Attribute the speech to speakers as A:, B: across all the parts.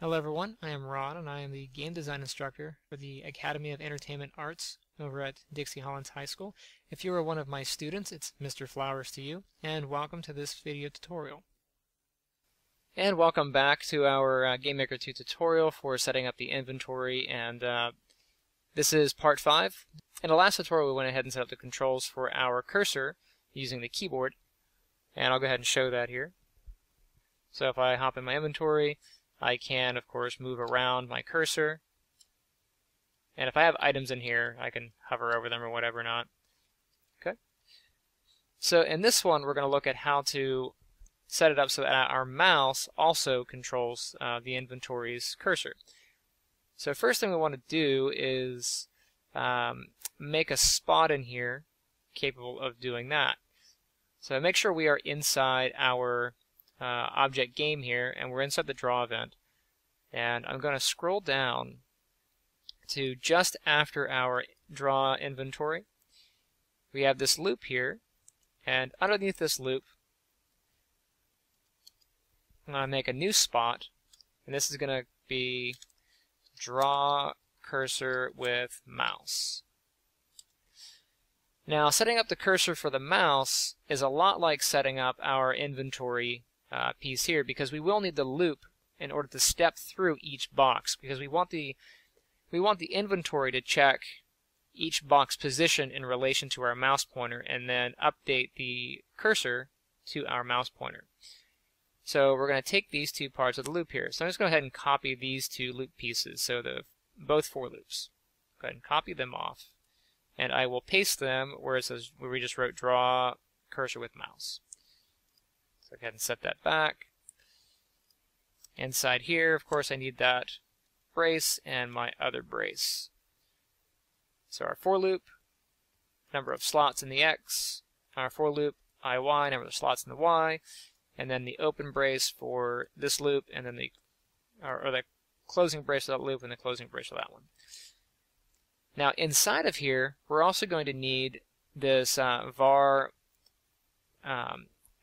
A: Hello everyone, I am Rod and I am the game design instructor for the Academy of Entertainment Arts over at Dixie Hollins High School. If you are one of my students, it's Mr. Flowers to you, and welcome to this video tutorial. And welcome back to our GameMaker 2 tutorial for setting up the inventory, and this is part 5. In the last tutorial we went ahead and set up the controls for our cursor using the keyboard, and I'll go ahead and show that here. So if I hop in my inventory, I can, of course, move around my cursor. And if I have items in here, I can hover over them or whatever not. Okay. So in this one, we're going to look at how to set it up so that our mouse also controls the inventory's cursor. So first thing we want to do is make a spot in here capable of doing that. So make sure we are inside our object game here, and we're inside the draw event, and I'm going to scroll down to just after our draw inventory. We have this loop here, and underneath this loop I'm going to make a new spot, and this is going to be draw cursor with mouse. Now, setting up the cursor for the mouse is a lot like setting up our inventory piece here, because we will need the loop in order to step through each box, because we want the inventory to check each box position in relation to our mouse pointer and then update the cursor to our mouse pointer. So we're going to take these two parts of the loop here. So I'm just going to go ahead and copy these two loop pieces, so both for loops. Go ahead and copy them off, and I will paste them where it says, where we just wrote draw cursor with mouse. So go ahead and set that back. Inside here, of course, I need that brace and my other brace. So our for loop, number of slots in the X, our for loop, IY, number of slots in the Y, and then the open brace for this loop, and then the closing brace of that loop and the closing brace of that one. Now inside of here, we're also going to need this var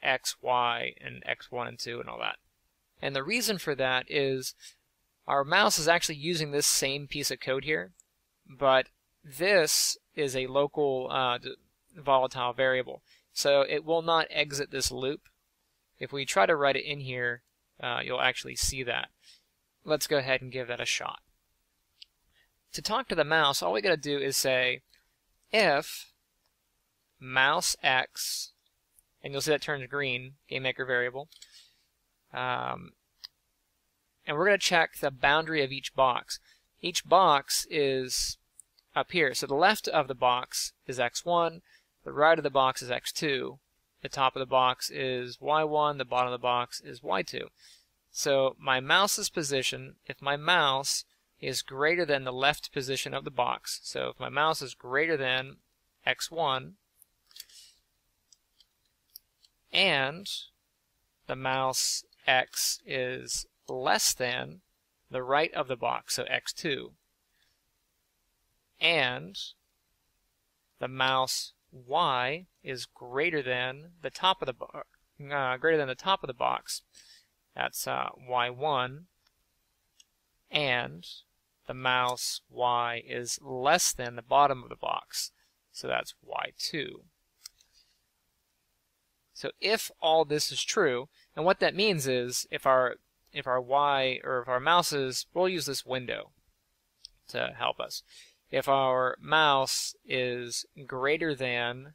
A: X, Y, and X1 and 2 and all that. And the reason for that is our mouse is actually using this same piece of code here, but this is a local volatile variable, so it will not exit this loop. If we try to write it in here, you'll actually see that. Let's go ahead and give that a shot. To talk to the mouse, all we got to do is say if mouse X, and you'll see that turns green, GameMaker variable. And we're going to check the boundary of each box. Each box is up here. So the left of the box is X1, the right of the box is X2, the top of the box is Y1, the bottom of the box is Y2. So my mouse's position, if my mouse is greater than the left position of the box, so if my mouse is greater than X1, and the mouse X is less than the right of the box, so X2, and the mouse Y is greater than the top of the box, that's Y1, and the mouse Y is less than the bottom of the box, so that's Y2. So if all this is true, and what that means is if our Y, or if our mouses, we'll use this window to help us. If our mouse is greater than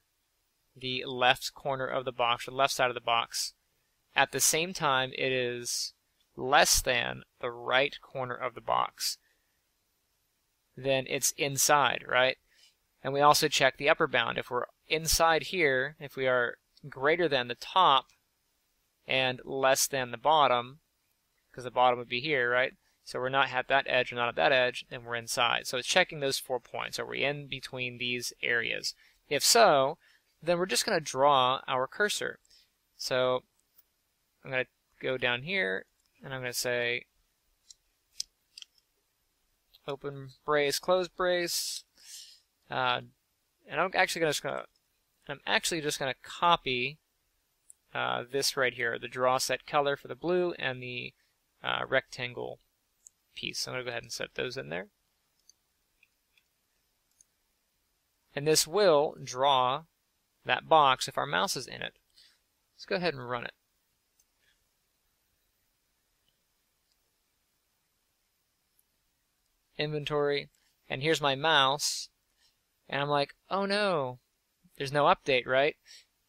A: the left corner of the box, or left side of the box, at the same time it is less than the right corner of the box, then it's inside, right? And we also check the upper bound. If we're inside here, if we are greater than the top and less than the bottom, because the bottom would be here, right? So we're not at that edge or not at that edge, then we're inside. So it's checking those 4 points. Are we in between these areas? If so, then we're just going to draw our cursor. So I'm going to go down here, and I'm going to say open brace, close brace, and I'm actually just going to copy this right here, the draw set color for the blue and the rectangle piece. So I'm going to go ahead and set those in there. And this will draw that box if our mouse is in it. Let's go ahead and run it. Inventory, and here's my mouse, and I'm like, oh no, there's no update, right?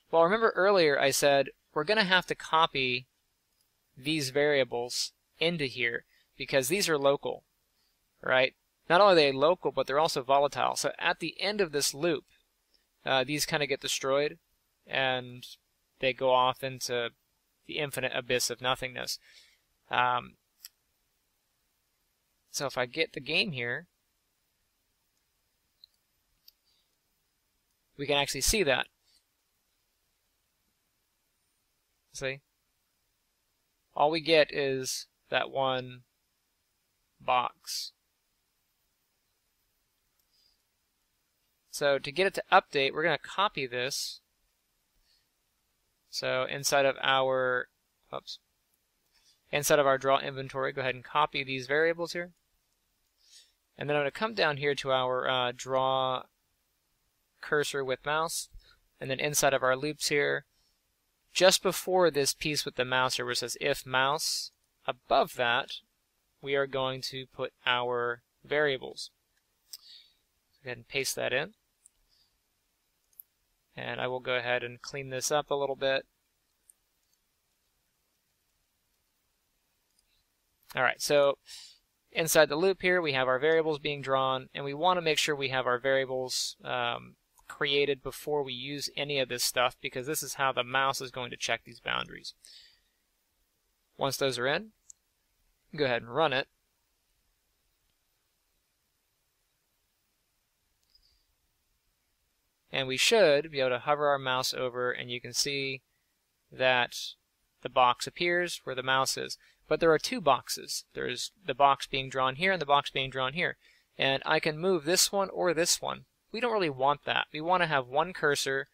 A: Well, remember earlier I said we're going to have to copy these variables into here because these are local, right? Not only are they local, but they're also volatile. So at the end of this loop, these kind of get destroyed and they go off into the infinite abyss of nothingness. So if I get the game here, we can actually see that. See? All we get is that one box. So to get it to update, we're going to copy this. So inside of our draw inventory, go ahead and copy these variables here. And then I'm going to come down here to our draw cursor with mouse, and then inside of our loops here, just before this piece with the mouse here where it says if mouse, above that we are going to put our variables. Go ahead and paste that in. And I will go ahead and clean this up a little bit. Alright, so inside the loop here we have our variables being drawn, and we want to make sure we have our variables created before we use any of this stuff, because this is how the mouse is going to check these boundaries. Once those are in, go ahead and run it. And we should be able to hover our mouse over, and you can see that the box appears where the mouse is. But there are two boxes. There's the box being drawn here and the box being drawn here. And I can move this one or this one. We don't really want that. We want to have one cursor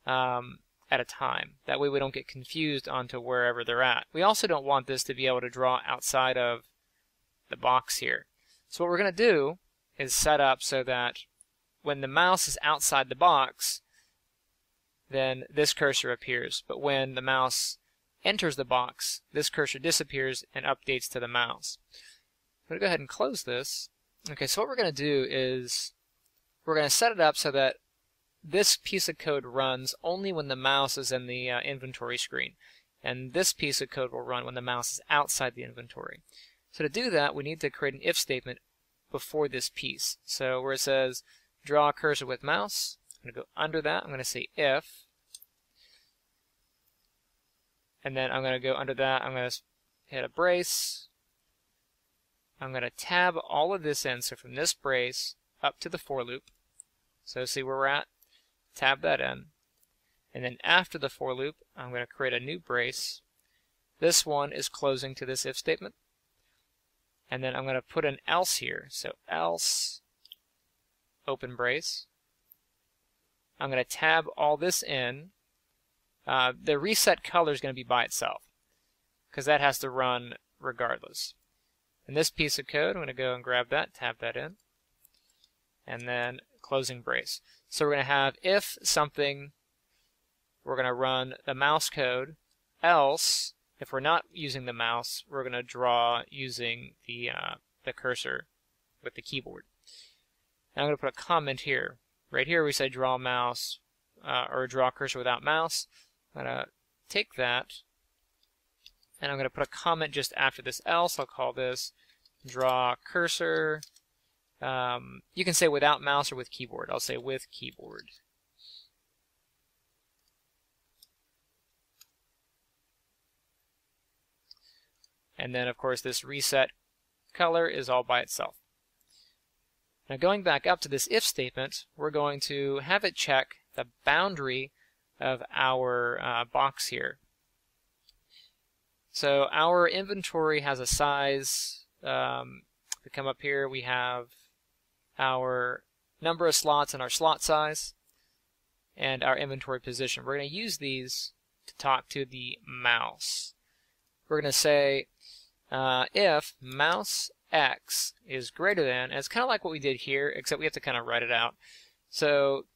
A: at a time. That way we don't get confused onto wherever they're at. We also don't want this to be able to draw outside of the box here. So what we're going to do is set up so that when the mouse is outside the box, then this cursor appears. But when the mouse enters the box, this cursor disappears and updates to the mouse. I'm going to go ahead and close this. Okay, so what we're going to do is we're going to set it up so that this piece of code runs only when the mouse is in the inventory screen. And this piece of code will run when the mouse is outside the inventory. So to do that, we need to create an if statement before this piece. So where it says draw cursor with mouse, I'm going to go under that. I'm going to say if. And then I'm going to go under that. I'm going to hit a brace. I'm going to tab all of this in. So from this brace up to the for loop. So see where we're at? Tab that in. And then after the for loop, I'm going to create a new brace. This one is closing to this if statement. And then I'm going to put an else here. So else, open brace. I'm going to tab all this in. The reset color is going to be by itself because that has to run regardless. And this piece of code, I'm going to go and grab that, tab that in, and then closing brace. So we're going to have if something, we're going to run the mouse code, else, if we're not using the mouse, we're going to draw using the cursor with the keyboard. And I'm going to put a comment here. Right here we say draw mouse, or draw cursor without mouse. I'm going to take that, and I'm going to put a comment just after this else. I'll call this draw cursor. You can say without mouse or with keyboard. I'll say with keyboard. And then, of course, this reset color is all by itself. Now going back up to this if statement, we're going to have it check the boundary of our box here. So our inventory has a size. We come up here, we have our number of slots and our slot size and our inventory position. We're going to use these to talk to the mouse. We're going to say if mouse x is greater than, and it's kind of like what we did here, except we have to kind of write it out. So,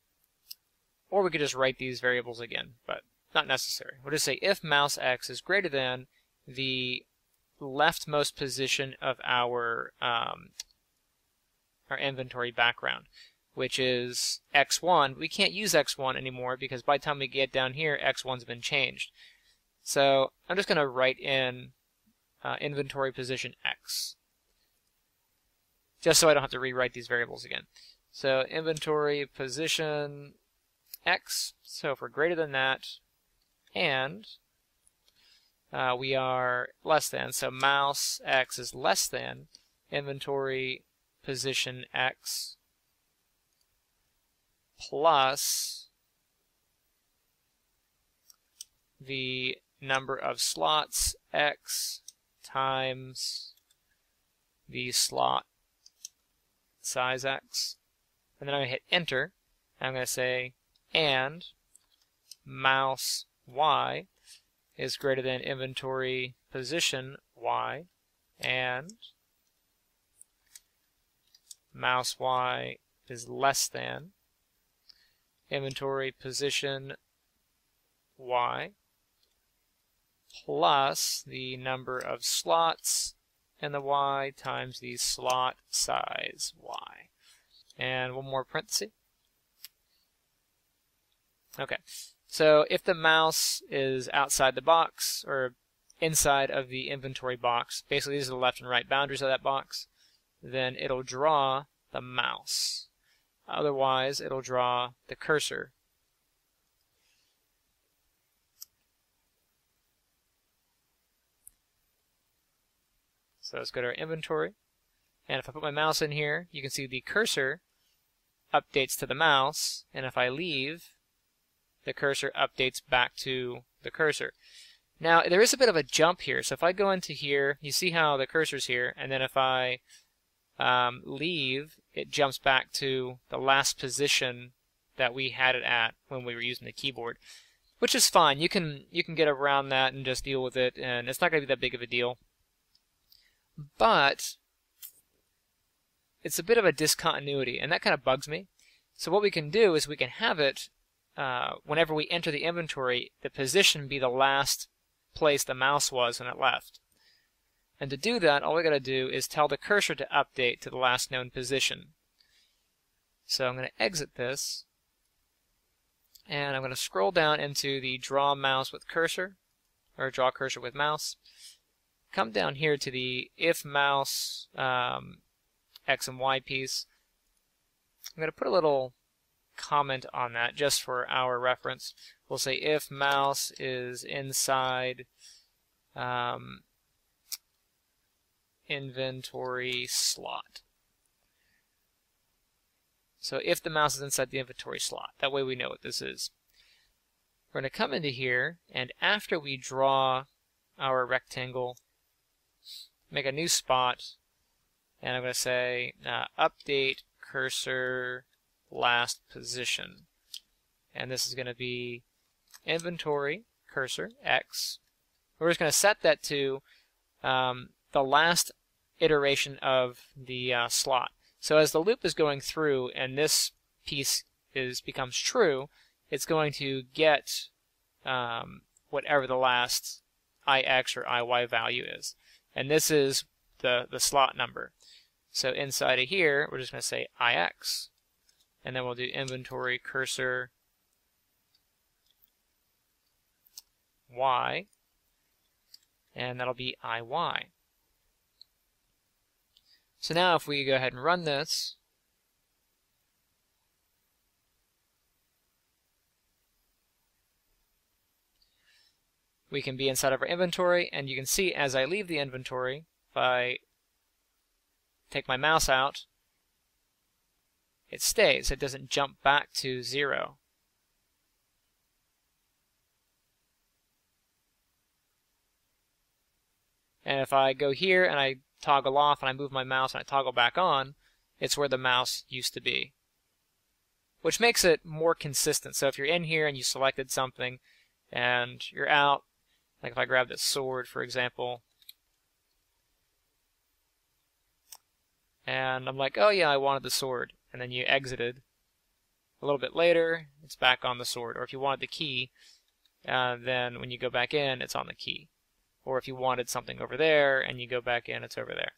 A: or we could just write these variables again, but not necessary. We'll just say if mouse x is greater than the leftmost position of our inventory background, which is x1. We can't use x1 anymore because by the time we get down here, x1's been changed. So I'm just going to write in inventory position x, just so I don't have to rewrite these variables again. So inventory position x, so if we're greater than that, and we are less than, so mouse x is less than inventory position x plus the number of slots x times the slot size x. And then I'm going to hit enter. I'm going to say and mouse y is greater than inventory position y, and mouse y is less than inventory position y plus the number of slots in the y times the slot size y. And one more parenthesis. Okay, so if the mouse is outside the box or inside of the inventory box, basically these are the left and right boundaries of that box, then it'll draw the mouse. Otherwise, it'll draw the cursor. So let's go to our inventory, and if I put my mouse in here, you can see the cursor updates to the mouse, and if I leave, the cursor updates back to the cursor. Now, there is a bit of a jump here, so if I go into here, you see how the cursor's here, and then if I leave, it jumps back to the last position that we had it at when we were using the keyboard, which is fine. You can get around that and just deal with it, and it's not going to be that big of a deal. But it's a bit of a discontinuity, and that kind of bugs me. So what we can do is we can have it, whenever we enter the inventory, the position be the last place the mouse was when it left. And to do that, all we got to do is tell the cursor to update to the last known position. So I'm going to exit this, and I'm going to scroll down into the Draw Mouse with Cursor, or Draw Cursor with Mouse. Come down here to the If Mouse X and Y piece. I'm going to put a little comment on that just for our reference. We'll say if mouse is inside inventory slot. So if the mouse is inside the inventory slot, that way we know what this is. We're going to come into here, and after we draw our rectangle, make a new spot, and I'm going to say update cursor last position. And this is going to be inventory cursor X. We're just going to set that to the last iteration of the slot. So as the loop is going through and this piece becomes true, it's going to get whatever the last IX or IY value is. And this is the slot number. So inside of here, we're just going to say IX. And then we'll do inventory cursor Y. And that'll be IY. So now if we go ahead and run this, we can be inside of our inventory, and you can see as I leave the inventory, if I take my mouse out, it stays. It doesn't jump back to 0. And if I go here and I toggle off and I move my mouse and I toggle back on, it's where the mouse used to be, which makes it more consistent. So if you're in here and you selected something and you're out, like if I grab this sword, for example, and I'm like, oh yeah, I wanted the sword, and then you exited. A little bit later, it's back on the sword. Or if you wanted the key, then when you go back in, it's on the key. Or if you wanted something over there and you go back in, it's over there.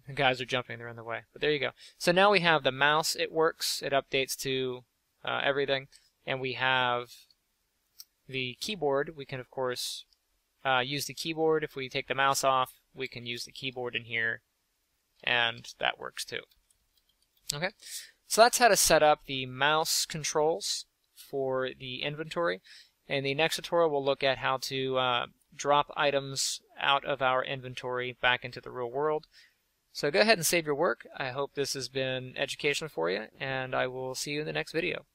A: The guys are jumping, they're in the way. But there you go. So now we have the mouse, it works, it updates to everything. And we have the keyboard. We can, of course, use the keyboard. If we take the mouse off, we can use the keyboard in here, and that works too. Okay, so that's how to set up the mouse controls for the inventory. In the next tutorial, we'll look at how to drop items out of our inventory back into the real world. So go ahead and save your work. I hope this has been educational for you, and I will see you in the next video.